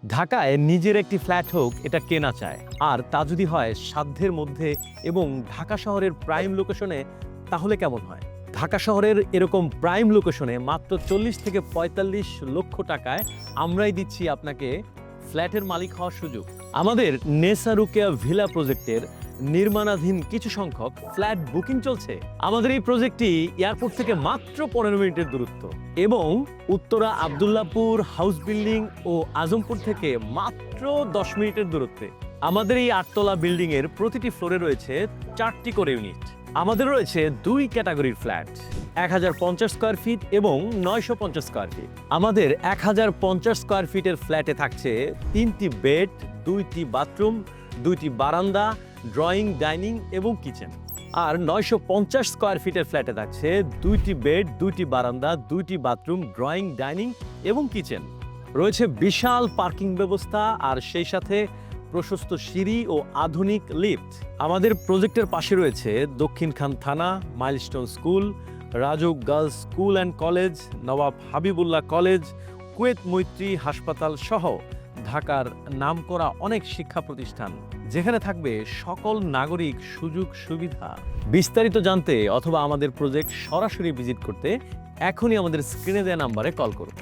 ঢাকায় নিজের একটি ফ্ল্যাট হোক, এটা কেনা চায়, আর তা যদি হয় সাধ্যের মধ্যে এবং ঢাকা শহরের প্রাইম লোকেশনে, তাহলে কেমন হয়? ঢাকা শহরের এরকম প্রাইম লোকেশনে মাত্র 40 থেকে 45 লক্ষ টাকায় আমরাই দিচ্ছি আপনাকে ফ্ল্যাটের মালিক হওয়ার সুযোগ। আমাদের নেসা রুকেয়া ভিলা প্রজেক্টের নির্মাণাধীন কিছু সংখ্যক ফ্ল্যাট বুকিং চলছে। আমাদের এই প্রজেক্টটি এয়ারপোর্ট থেকে মাত্র 15 মিনিটের দূরত্ব এবং উত্তরা আব্দুল্লাহপুর হাউস বিল্ডিং ও আজমপুর থেকে মাত্র 10 মিনিটের দূরত্বে। আমাদের এই 8 তলা বিল্ডিং এর প্রতিটি ফ্লোরে রয়েছে 4টি করে ইউনিট। আমাদের রয়েছে 2 ক্যাটাগরির ফ্ল্যাট, 1050 স্কয়ার ফিট এবং 950 স্কয়ার ফিট। আমাদের 1050 স্কয়ার ফিটের ফ্ল্যাটে থাকছে 3টি বেড, 2টি বাথরুম, 2টি বারান্দা, ড্রয়িং, ডাইনিং এবং কিচেন। আর 950 স্কয়ার ফিটের ফ্ল্যাটে থাকছে 2টি বেড, 2টি বারান্দা, 2টি বাথরুম, ড্রয়িং, ডাইনিং এবং কিচেন। রয়েছে বিশাল পার্কিং ব্যবস্থা আর সেই সাথে প্রশস্ত সিঁড়ি ও আধুনিক লিফট। আমাদের প্রজেক্টের পাশে রয়েছে দক্ষিণখান থানা, milestone school, RAJUK girls school and college, Nawab Habibullah college, Kuwait মৈত্রী হাসপাতাল সহ ঢাকার নামকরা অনেক শিক্ষা প্রতিষ্ঠান, যেখানে থাকবে সকল নাগরিক সুযোগ সুবিধা। বিস্তারিত জানতে অথবা আমাদের প্রজেক্ট সরাসরি ভিজিট করতে এখনই আমাদের স্ক্রিনে দেওয়া নাম্বারে কল করুন।